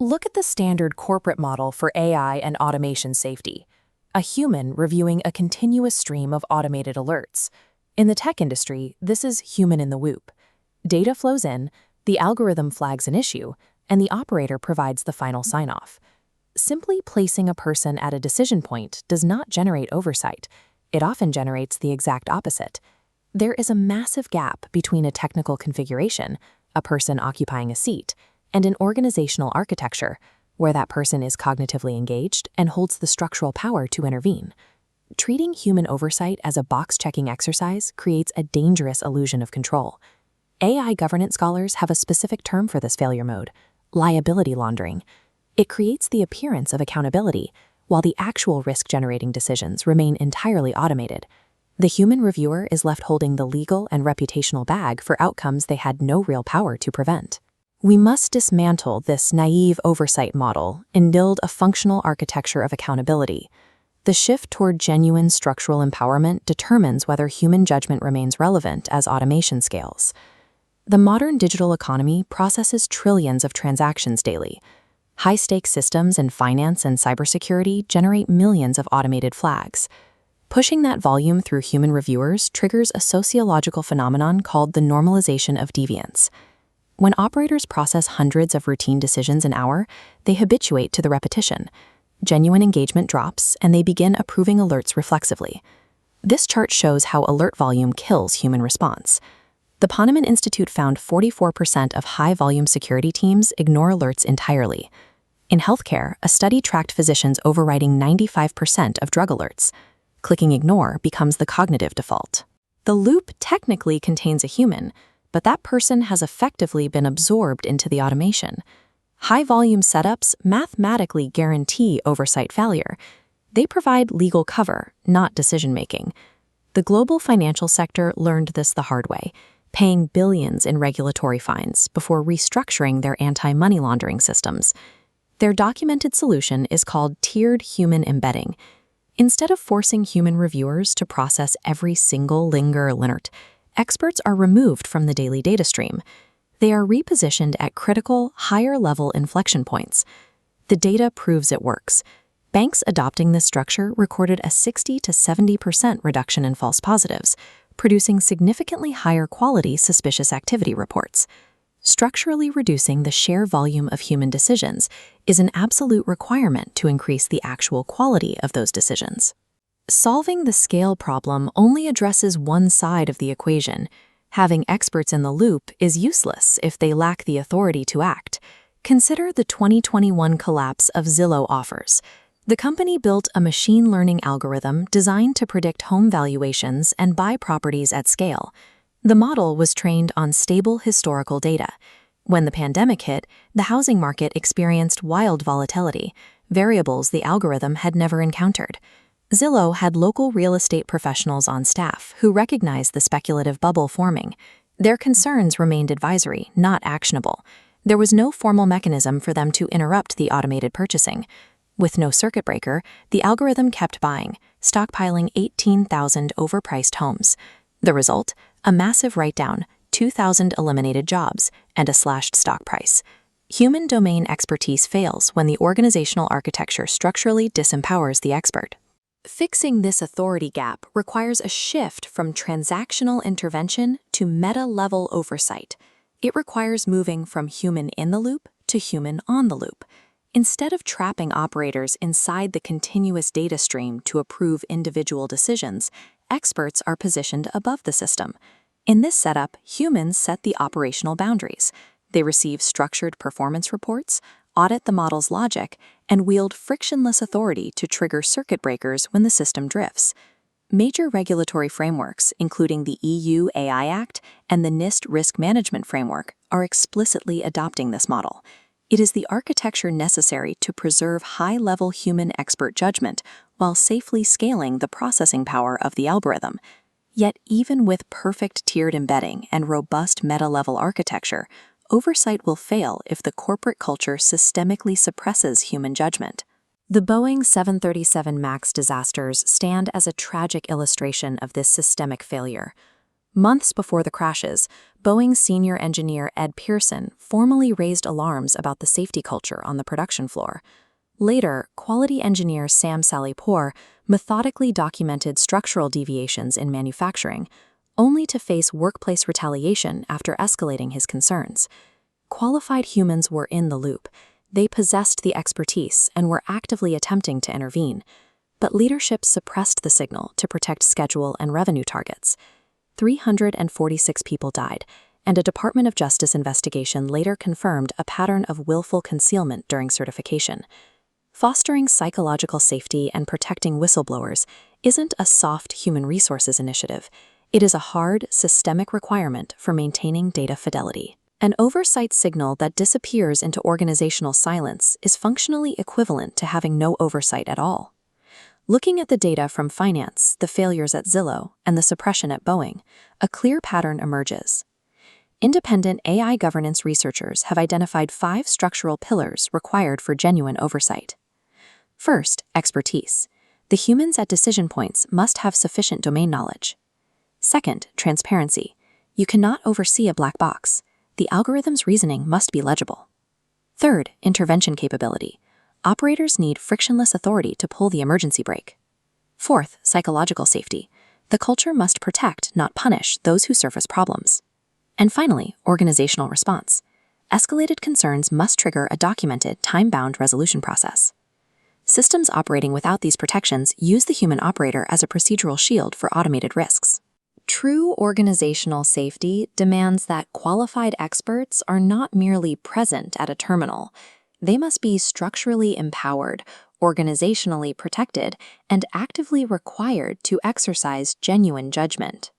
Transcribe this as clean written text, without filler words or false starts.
Look at the standard corporate model for AI and automation safety. A human reviewing a continuous stream of automated alerts. In the tech industry, this is human in the loop. Data flows in, the algorithm flags an issue, and the operator provides the final sign-off. Simply placing a person at a decision point does not generate oversight. It often generates the exact opposite. There is a massive gap between a technical configuration, a person occupying a seat, and an organizational architecture, where that person is cognitively engaged and holds the structural power to intervene. Treating human oversight as a box-checking exercise creates a dangerous illusion of control. AI governance scholars have a specific term for this failure mode: liability laundering. It creates the appearance of accountability, while the actual risk-generating decisions remain entirely automated. The human reviewer is left holding the legal and reputational bag for outcomes they had no real power to prevent. We must dismantle this naive oversight model and build a functional architecture of accountability. The shift toward genuine structural empowerment determines whether human judgment remains relevant as automation scales. The modern digital economy processes trillions of transactions daily. High-stakes systems in finance and cybersecurity generate millions of automated flags. Pushing that volume through human reviewers triggers a sociological phenomenon called the normalization of deviance. When operators process hundreds of routine decisions an hour, they habituate to the repetition. Genuine engagement drops, and they begin approving alerts reflexively. This chart shows how alert volume kills human response. The Ponemon Institute found 44% of high-volume security teams ignore alerts entirely. In healthcare, a study tracked physicians overriding 95% of drug alerts. Clicking ignore becomes the cognitive default. The loop technically contains a human, but that person has effectively been absorbed into the automation. High-volume setups mathematically guarantee oversight failure. They provide legal cover, not decision-making. The global financial sector learned this the hard way, paying billions in regulatory fines before restructuring their anti-money laundering systems. Their documented solution is called tiered human embedding. Instead of forcing human reviewers to process every single linger alert, experts are removed from the daily data stream. They are repositioned at critical, higher-level inflection points. The data proves it works. Banks adopting this structure recorded a 60 to 70% reduction in false positives, producing significantly higher quality suspicious activity reports. Structurally reducing the sheer volume of human decisions is an absolute requirement to increase the actual quality of those decisions. Solving the scale problem only addresses one side of the equation. Having experts in the loop is useless if they lack the authority to act. Consider the 2021 collapse of Zillow offers. The company built a machine learning algorithm designed to predict home valuations and buy properties at scale. The model was trained on stable historical data. When the pandemic hit, the housing market experienced wild volatility, variables the algorithm had never encountered. Zillow had local real estate professionals on staff who recognized the speculative bubble forming. Their concerns remained advisory, not actionable. There was no formal mechanism for them to interrupt the automated purchasing. With no circuit breaker, the algorithm kept buying, stockpiling 18,000 overpriced homes. The result? A massive write-down, 2,000 eliminated jobs, and a slashed stock price. Human domain expertise fails when the organizational architecture structurally disempowers the expert. Fixing this authority gap requires a shift from transactional intervention to meta-level oversight. It requires moving from human in the loop to human on the loop. Instead of trapping operators inside the continuous data stream to approve individual decisions, experts are positioned above the system. In this setup, humans set the operational boundaries. They receive structured performance reports, audit the model's logic, and wield frictionless authority to trigger circuit breakers when the system drifts. Major regulatory frameworks, including the EU AI Act and the NIST Risk Management Framework, are explicitly adopting this model. It is the architecture necessary to preserve high-level human expert judgment while safely scaling the processing power of the algorithm. Yet even with perfect tiered embedding and robust meta-level architecture, oversight will fail if the corporate culture systemically suppresses human judgment. The Boeing 737 MAX disasters stand as a tragic illustration of this systemic failure. Months before the crashes, Boeing senior engineer Ed Pearson formally raised alarms about the safety culture on the production floor. Later, quality engineer Sam Sally-Poor methodically documented structural deviations in manufacturing, only to face workplace retaliation after escalating his concerns. Qualified humans were in the loop. They possessed the expertise and were actively attempting to intervene. But leadership suppressed the signal to protect schedule and revenue targets. 346 people died, and a Department of Justice investigation later confirmed a pattern of willful concealment during certification. Fostering psychological safety and protecting whistleblowers isn't a soft human resources initiative. It is a hard, systemic requirement for maintaining data fidelity. An oversight signal that disappears into organizational silence is functionally equivalent to having no oversight at all. Looking at the data from finance, the failures at Zillow, and the suppression at Boeing, a clear pattern emerges. Independent AI governance researchers have identified 5 structural pillars required for genuine oversight. First, expertise. The humans at decision points must have sufficient domain knowledge. Second, transparency. You cannot oversee a black box. The algorithm's reasoning must be legible. Third, intervention capability. Operators need frictionless authority to pull the emergency brake. Fourth, psychological safety. The culture must protect, not punish, those who surface problems. And finally, organizational response. Escalated concerns must trigger a documented, time-bound resolution process. Systems operating without these protections use the human operator as a procedural shield for automated risks. True organizational safety demands that qualified experts are not merely present at a terminal. They must be structurally empowered, organizationally protected, and actively required to exercise genuine judgment.